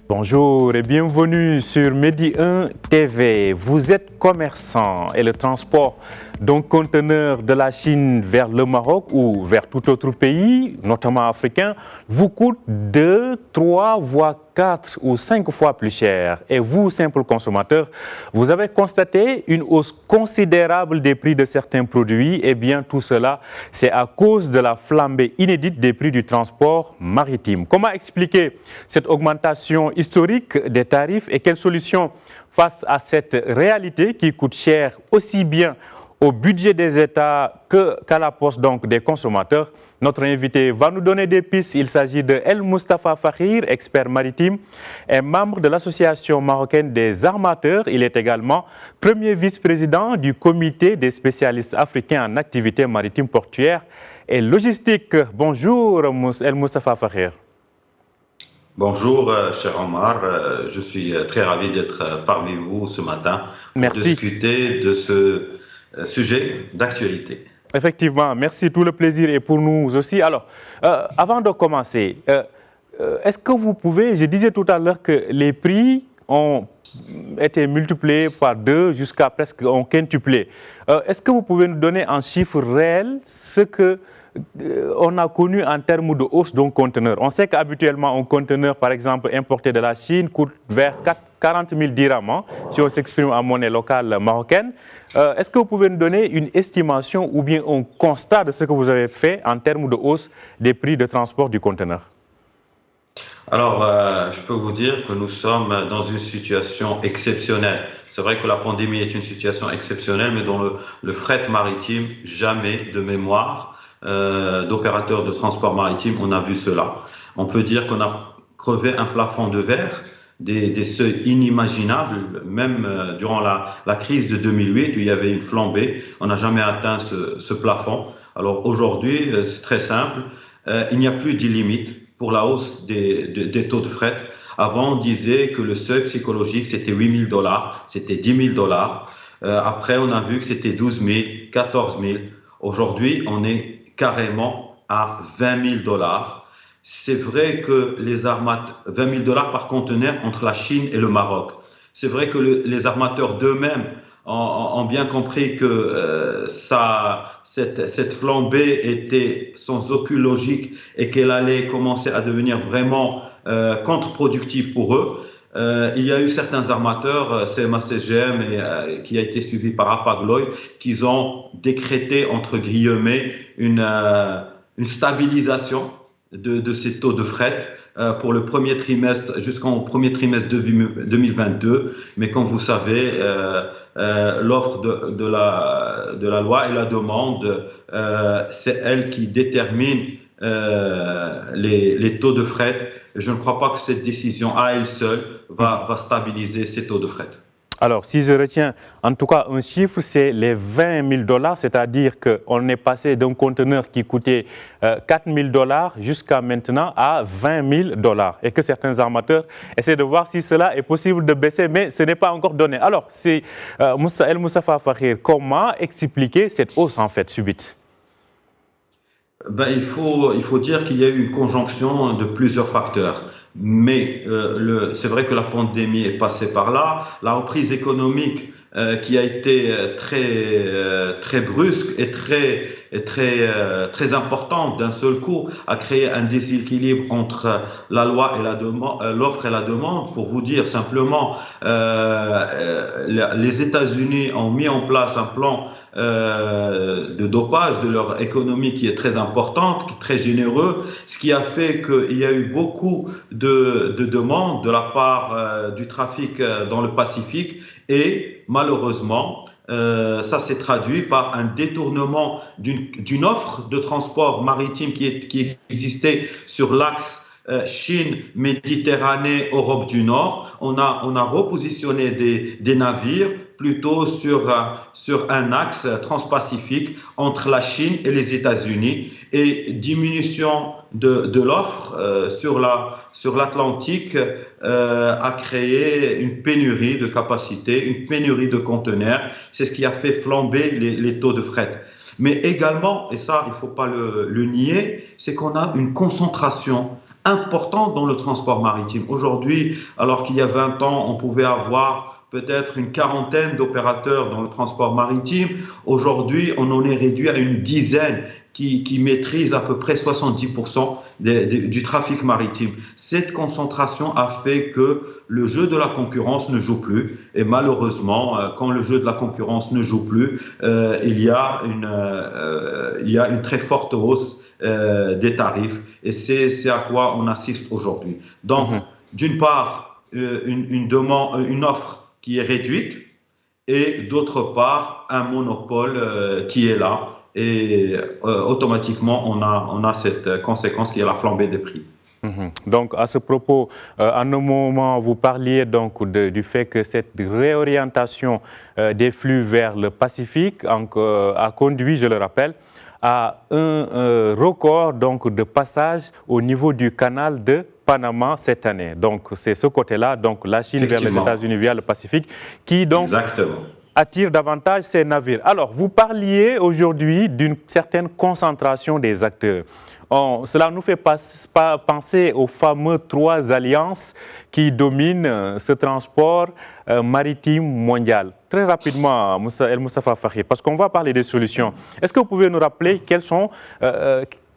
Bonjour et bienvenue sur Medi 1 TV. Vous êtes commerçant et le transport d'un conteneur de la Chine vers le Maroc ou vers tout autre pays, notamment africain, vous coûte 2, 3, voire 4 ou 5 fois plus cher. Et vous, simple consommateur, vous avez constaté une hausse considérable des prix de certains produits. Eh bien, tout cela, c'est à cause de la flambée inédite des prix du transport maritime. Comment expliquer cette augmentation historique des tarifs et quelles solutions face à cette réalité qui coûte cher aussi bien au budget des États qu'à la poche donc des consommateurs? Notre invité va nous donner des pistes. Il s'agit de El Moustapha Fakhir, expert maritime et membre de l'Association marocaine des armateurs. Il est également premier vice-président du comité des spécialistes africains en activités maritimes portuaires et logistiques. Bonjour El Moustapha Fakhir. Bonjour, cher Omar. Je suis très ravi d'être parmi vous ce matin pour discuter de ce sujet d'actualité. Effectivement, merci. Tout le plaisir est pour nous aussi. Alors, avant de commencer, est-ce que vous pouvez, je disais tout à l'heure que les prix ont été multipliés par 2 jusqu'à presque ont quintuplé. Est-ce que vous pouvez nous donner en chiffres réels ce que on a connu en termes de hausse d'un conteneur? On sait qu'habituellement, un conteneur, par exemple, importé de la Chine, coûte vers 40 000 dirhams, si on s'exprime en monnaie locale marocaine. Est-ce que vous pouvez nous donner une estimation ou bien un constat de ce que vous avez fait en termes de hausse des prix de transport du conteneur? Alors, je peux vous dire que nous sommes dans une situation exceptionnelle. C'est vrai que la pandémie est une situation exceptionnelle, mais dans le fret maritime, jamais de mémoire d'opérateurs de transport maritime, on a vu cela. On peut dire qu'on a crevé un plafond de verre, des seuils inimaginables, même durant la crise de 2008 où il y avait une flambée, on n'a jamais atteint ce plafond. Alors aujourd'hui, c'est très simple, il n'y a plus de limite pour la hausse des taux de fret. Avant, on disait que le seuil psychologique, c'était $8 000, c'était $10 000. Après, on a vu que c'était 12 000, 14 000. Aujourd'hui, on est carrément à $20 000. C'est vrai que les armateurs, $20 000 par conteneur entre la Chine et le Maroc. C'est vrai que les armateurs d'eux-mêmes ont bien compris que cette flambée était sans aucune logique et qu'elle allait commencer à devenir vraiment contre-productive pour eux. Il y a eu certains armateurs, CMA CGM, qui a été suivi par Hapag-Lloyd, qui ont décrété, entre guillemets, une stabilisation de ces taux de fret pour le premier trimestre, jusqu'en premier trimestre 2022. Mais comme vous savez, l'offre de la loi et la demande, c'est elle qui détermine les taux de fret. Je ne crois pas que cette décision à elle seule va stabiliser ces taux de fret. Alors, si je retiens en tout cas un chiffre, c'est les $20 000, c'est-à-dire qu'on est passé d'un conteneur qui coûtait $4 000 jusqu'à maintenant à $20 000 et que certains armateurs essaient de voir si cela est possible de baisser, mais ce n'est pas encore donné. Alors, c'est El Moustapha Fakhir, comment expliquer cette hausse en fait subite? Il faut dire qu'il y a eu une conjonction de plusieurs facteurs. Mais c'est vrai que la pandémie est passée par là. La reprise économique qui a été très brusque et très importante d'un seul coup a créé un déséquilibre entre la loi et l'offre et la demande. Pour vous dire simplement, les États-Unis ont mis en place un plan de dopage de leur économie qui est très importante, qui est très généreux, ce qui a fait qu'il y a eu beaucoup de demandes de la part du trafic dans le Pacifique et malheureusement, ça s'est traduit par un détournement d'une offre de transport maritime qui existait sur l'axe Chine, Méditerranée, Europe du Nord. On a repositionné des navires plutôt sur un axe transpacifique entre la Chine et les États-Unis et diminution de l'offre sur l'Atlantique a créé une pénurie de capacité, une pénurie de conteneurs. C'est ce qui a fait flamber les taux de fret. Mais également, et ça il ne faut pas le nier, c'est qu'on a une concentration important dans le transport maritime. Aujourd'hui, alors qu'il y a 20 ans, on pouvait avoir peut-être une quarantaine d'opérateurs dans le transport maritime. Aujourd'hui, on en est réduit à une dizaine qui maîtrisent à peu près 70% du trafic maritime. Cette concentration a fait que le jeu de la concurrence ne joue plus. Et malheureusement, quand le jeu de la concurrence ne joue plus, il y a une très forte hausse des tarifs. Et c'est à quoi on assiste aujourd'hui. Donc, d'une part, une offre qui est réduite et d'autre part, un monopole qui est là. Et automatiquement, on a cette conséquence qui est la flambée des prix. Donc, à ce propos, à un moment, vous parliez donc du fait que cette réorientation des flux vers le Pacifique a conduit, je le rappelle, à un record donc, de passage au niveau du canal de Panama cette année. Donc, c'est ce côté-là, donc la Chine vers les États-Unis via le Pacifique, qui donc attire davantage ces navires. Alors, vous parliez aujourd'hui d'une certaine concentration des acteurs. Cela nous fait penser aux fameux 3 alliances qui dominent ce transport maritime mondial. Très rapidement, El Moustapha Fakhir, parce qu'on va parler des solutions. Est-ce que vous pouvez nous rappeler quelles sont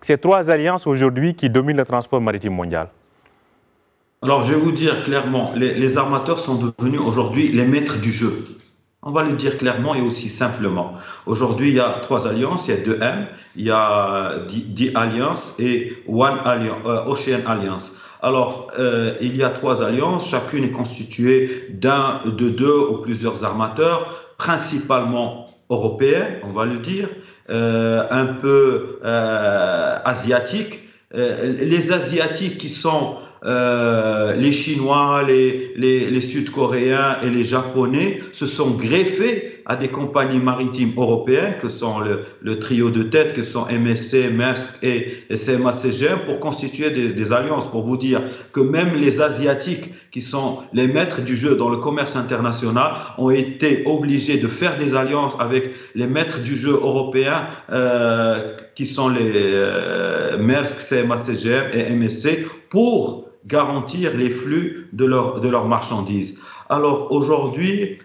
ces 3 alliances aujourd'hui qui dominent le transport maritime mondial? Alors, je vais vous dire clairement, les armateurs sont devenus aujourd'hui les maîtres du jeu. On va le dire clairement et aussi simplement. Aujourd'hui, il y a 3 alliances, il y a 2M, il y a The Alliance et Ocean Alliance. Alors, il y a 3 alliances, chacune est constituée de 2 ou plusieurs armateurs, principalement européens, on va le dire, un peu asiatiques. Les Asiatiques qui sont les Chinois, les Sud-Coréens et les Japonais se sont greffés à des compagnies maritimes européennes que sont le trio de tête, que sont MSC, Maersk et CMA CGM pour constituer des alliances. Pour vous dire que même les Asiatiques qui sont les maîtres du jeu dans le commerce international ont été obligés de faire des alliances avec les maîtres du jeu européens qui sont les Maersk, CMA CGM et MSC pour garantir les flux de leurs marchandises. Alors aujourd'hui,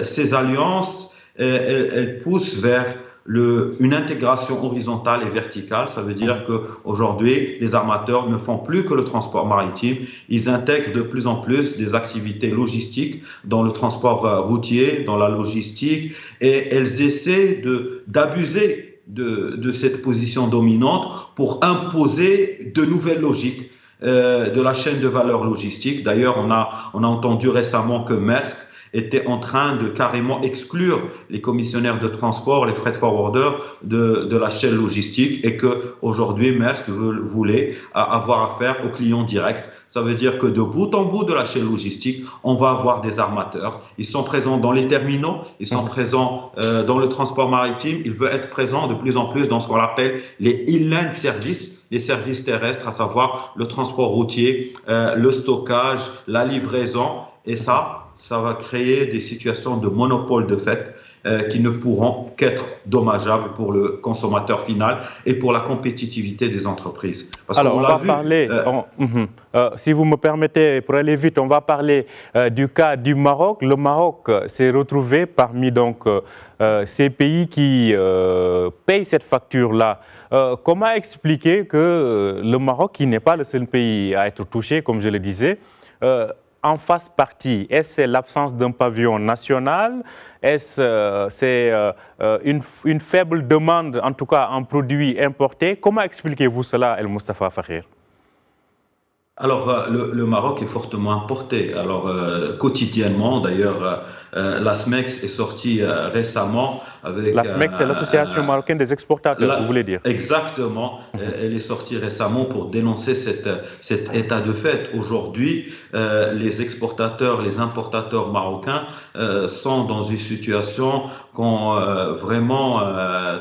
ces alliances, elles poussent vers une intégration horizontale et verticale. Ça veut dire qu'aujourd'hui, les armateurs ne font plus que le transport maritime. Ils intègrent de plus en plus des activités logistiques dans le transport routier, dans la logistique, et elles essaient d'abuser de cette position dominante pour imposer de nouvelles logiques de la chaîne de valeur logistique. D'ailleurs, on a entendu récemment que Maersk était en train de carrément exclure les commissionnaires de transport, les freight forwarders de la chaîne logistique et qu'aujourd'hui, Maersk voulait avoir affaire aux clients directs. Ça veut dire que de bout en bout de la chaîne logistique, on va avoir des armateurs. Ils sont présents dans les terminaux, ils sont présents dans le transport maritime. Ils veulent être présents de plus en plus dans ce qu'on appelle les inland services, les services terrestres, à savoir le transport routier, le stockage, la livraison. Et ça va créer des situations de monopole de fait qui ne pourront qu'être dommageables pour le consommateur final et pour la compétitivité des entreprises. Parce alors, on va parler, si vous me permettez, pour aller vite, on va parler du cas du Maroc. Le Maroc s'est retrouvé parmi donc, ces pays qui payent cette facture-là. Comment expliquer que le Maroc, qui n'est pas le seul pays à être touché, comme je le disais, en fasse partie? Est-ce l'absence d'un pavillon national? Est-ce une faible demande, en tout cas en produits importés? Comment expliquez-vous cela, El Moustapha Fakhir? Alors, le Maroc est fortement importé. Alors, quotidiennement, d'ailleurs, la SMEX est sortie récemment avec... La SMEX, c'est l'Association marocaine des exportateurs, vous voulez dire? Exactement. Elle est sortie récemment pour dénoncer cet état de fait. Aujourd'hui, les exportateurs, les importateurs marocains sont dans une situation vraiment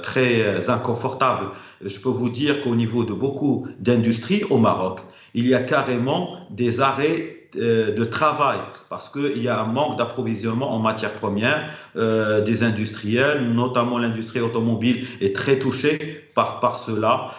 très inconfortable. Je peux vous dire qu'au niveau de beaucoup d'industries au Maroc, il y a carrément des arrêts de travail, parce qu'il y a un manque d'approvisionnement en matières premières. Des industriels, notamment l'industrie automobile, est très touchée par cela.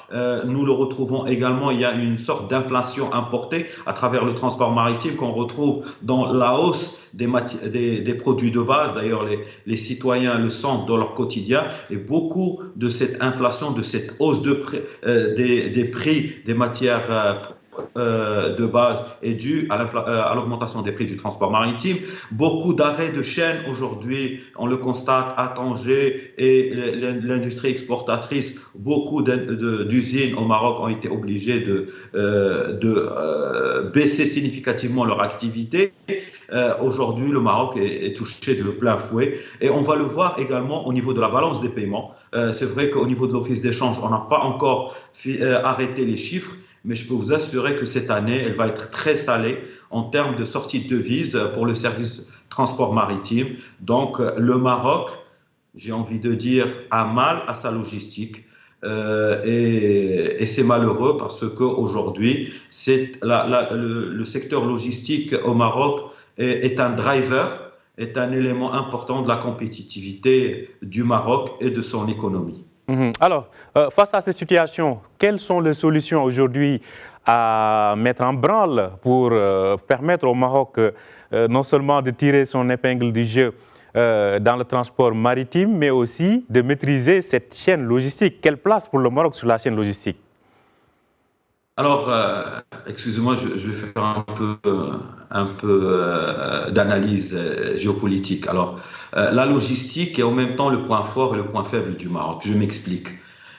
Nous le retrouvons également, il y a une sorte d'inflation importée à travers le transport maritime qu'on retrouve dans la hausse des produits de base. D'ailleurs, les citoyens le sentent dans leur quotidien, et beaucoup de cette inflation, de cette hausse des prix des matières de base est due à l'augmentation des prix du transport maritime. Beaucoup d'arrêts de chaînes aujourd'hui, on le constate à Tanger et l'industrie exportatrice, beaucoup d'usines au Maroc ont été obligées de baisser significativement leur activité. Aujourd'hui, le Maroc est touché de plein fouet, et on va le voir également au niveau de la balance des paiements. C'est vrai qu'au niveau de l'office d'échange, on n'a pas encore arrêté les chiffres, mais je peux vous assurer que cette année, elle va être très salée en termes de sortie de devises pour le service transport maritime. Donc, le Maroc, j'ai envie de dire, a mal à sa logistique. Et c'est malheureux parce qu'aujourd'hui, le secteur logistique au Maroc est un driver, est un élément important de la compétitivité du Maroc et de son économie. Alors, face à cette situation, quelles sont les solutions aujourd'hui à mettre en branle pour permettre au Maroc non seulement de tirer son épingle du jeu dans le transport maritime, mais aussi de maîtriser cette chaîne logistique? Quelle place pour le Maroc sur la chaîne logistique? Alors, excusez-moi, je vais faire un peu d'analyse géopolitique. Alors, la logistique est en même temps le point fort et le point faible du Maroc. Je m'explique.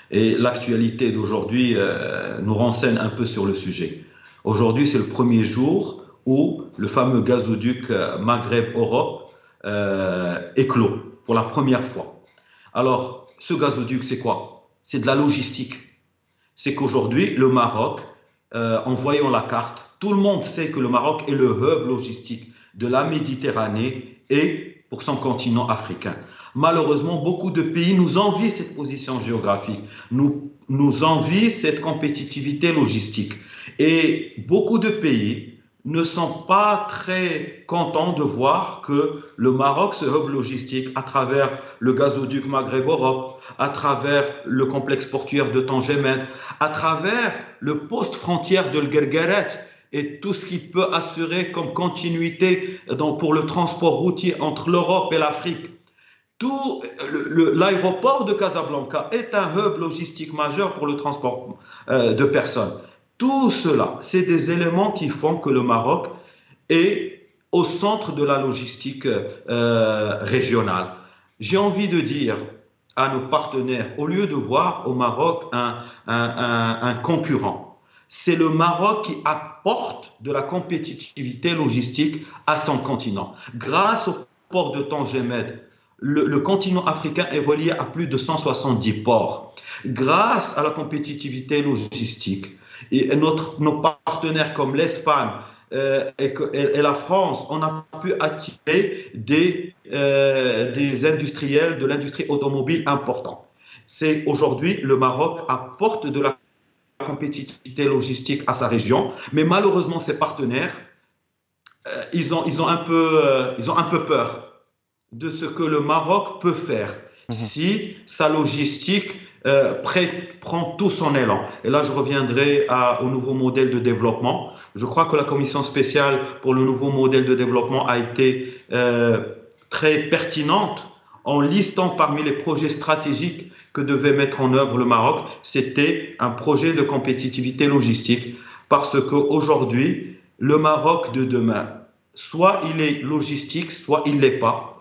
Et l'actualité d'aujourd'hui nous renseigne un peu sur le sujet. Aujourd'hui, c'est le premier jour où le fameux gazoduc Maghreb-Europe éclot pour la première fois. Alors, ce gazoduc, c'est quoi? C'est de la logistique. C'est qu'aujourd'hui, le Maroc, en voyant la carte, tout le monde sait que le Maroc est le hub logistique de la Méditerranée et pour son continent africain. Malheureusement, beaucoup de pays nous envient cette position géographique, nous envient cette compétitivité logistique. Et beaucoup de pays ne sont pas très contents de voir que le Maroc, ce hub logistique, à travers le gazoduc Maghreb-Europe, à travers le complexe portuaire de Tanger-Med, à travers le poste frontière de l'Guergueret et tout ce qui peut assurer comme continuité pour le transport routier entre l'Europe et l'Afrique. L'aéroport de Casablanca est un hub logistique majeur pour le transport de personnes. Tout cela, c'est des éléments qui font que le Maroc est au centre de la logistique régionale. J'ai envie de dire à nos partenaires, au lieu de voir au Maroc un concurrent, c'est le Maroc qui apporte de la compétitivité logistique à son continent. Grâce au port de Tanger-Med, le continent africain est relié à plus de 170 ports. Grâce à la compétitivité logistique, et nos partenaires comme l'Espagne et la France, on a pu attirer des industriels de l'industrie automobile importants. C'est aujourd'hui, le Maroc apporte de la compétitivité logistique à sa région, mais malheureusement, ses partenaires, ils ont un peu peur de ce que le Maroc peut faire si sa logistique prend tout son élan. Et là, je reviendrai au nouveau modèle de développement. Je crois que la commission spéciale pour le nouveau modèle de développement a été très pertinente en listant parmi les projets stratégiques que devait mettre en œuvre le Maroc. C'était un projet de compétitivité logistique parce qu'aujourd'hui, le Maroc de demain, soit il est logistique, soit il ne l'est pas.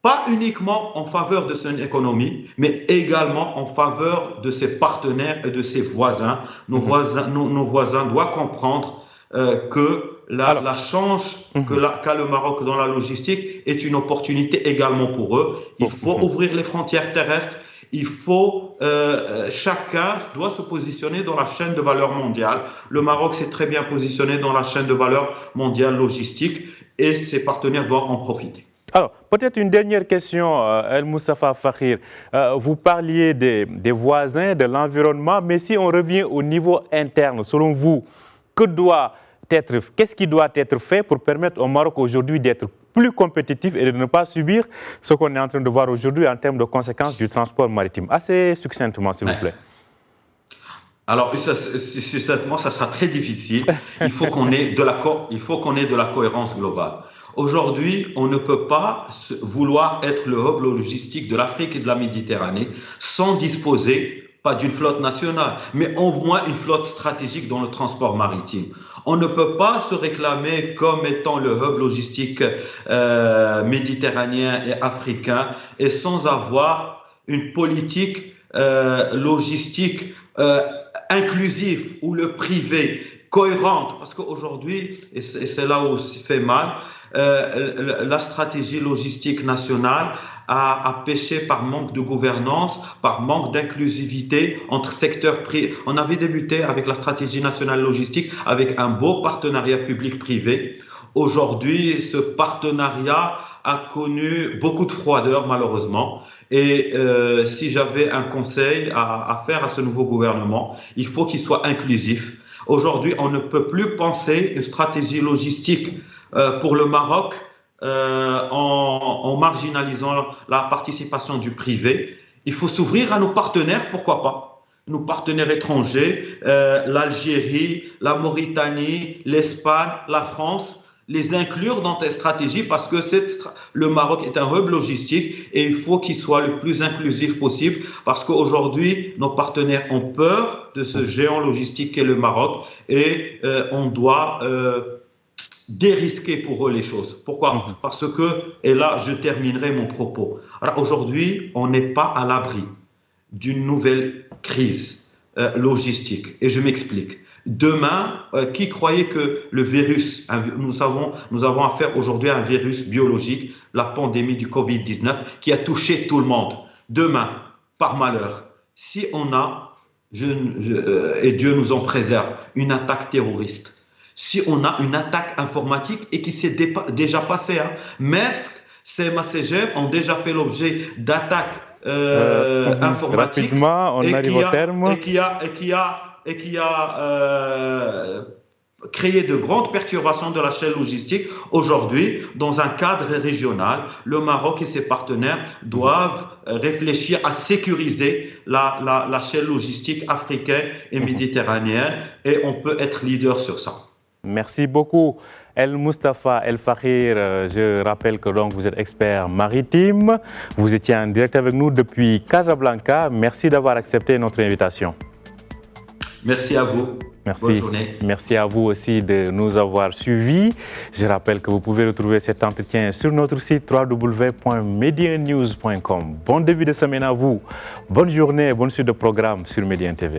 Pas uniquement en faveur de son économie, mais également en faveur de ses partenaires et de ses voisins. Nos voisins doivent comprendre que la chance qu'a le Maroc dans la logistique est une opportunité également pour eux. Il faut ouvrir les frontières terrestres. Il faut, chacun doit se positionner dans la chaîne de valeur mondiale. Le Maroc s'est très bien positionné dans la chaîne de valeur mondiale logistique et ses partenaires doivent en profiter. Alors, peut-être une dernière question, El Moustapha Fakhir. Vous parliez des voisins, de l'environnement, mais si on revient au niveau interne, selon vous, que doit qu'est-ce qui doit être fait pour permettre au Maroc aujourd'hui d'être plus compétitif et de ne pas subir ce qu'on est en train de voir aujourd'hui en termes de conséquences du transport maritime? Assez succinctement, s'il vous plaît. Alors, succinctement, ça sera très difficile. Il faut qu'on ait de la cohérence globale. Aujourd'hui, on ne peut pas vouloir être le hub logistique de l'Afrique et de la Méditerranée sans disposer pas d'une flotte nationale, mais au moins une flotte stratégique dans le transport maritime. On ne peut pas se réclamer comme étant le hub logistique méditerranéen et africain et sans avoir une politique logistique inclusive où le privé cohérente, parce qu'aujourd'hui, et c'est là où ça fait mal, la stratégie logistique nationale a péché par manque de gouvernance, par manque d'inclusivité entre secteurs privés. On avait débuté avec la stratégie nationale logistique avec un beau partenariat public-privé. Aujourd'hui, ce partenariat a connu beaucoup de froideur, malheureusement. Et si j'avais un conseil à faire à ce nouveau gouvernement, il faut qu'il soit inclusif. Aujourd'hui, on ne peut plus penser une stratégie logistique pour le Maroc en marginalisant la participation du privé. Il faut s'ouvrir à nos partenaires, pourquoi pas? Nos partenaires étrangers, l'Algérie, la Mauritanie, l'Espagne, la France, les inclure dans tes stratégies parce que le Maroc est un hub logistique et il faut qu'il soit le plus inclusif possible parce qu'aujourd'hui, nos partenaires ont peur de ce géant logistique qu'est le Maroc et on doit dérisquer pour eux les choses. Pourquoi? Parce que, et là je terminerai mon propos, aujourd'hui on n'est pas à l'abri d'une nouvelle crise logistique et je m'explique. Demain, qui croyait que le virus, nous avons affaire aujourd'hui à un virus biologique, la pandémie du Covid-19, qui a touché tout le monde. Demain, par malheur, si on a, et Dieu nous en préserve, une attaque terroriste, si on a une attaque informatique et qui s'est déjà passée, Maersk, CMA-CGM ont déjà fait l'objet d'attaques informatiques. Rapidement, on arrive au terme. Et qui a créé de grandes perturbations de la chaîne logistique. Aujourd'hui, dans un cadre régional, le Maroc et ses partenaires doivent réfléchir à sécuriser la chaîne logistique africaine et méditerranéenne et on peut être leader sur ça. Merci beaucoup. El Moustapha El Fakhir, je rappelle que donc vous êtes expert maritime. Vous étiez en direct avec nous depuis Casablanca. Merci d'avoir accepté notre invitation. Merci à vous. Merci. Bonne journée. Merci à vous aussi de nous avoir suivis. Je rappelle que vous pouvez retrouver cet entretien sur notre site www.medianews.com. Bon début de semaine à vous. Bonne journée et bonne suite de programme sur Média TV.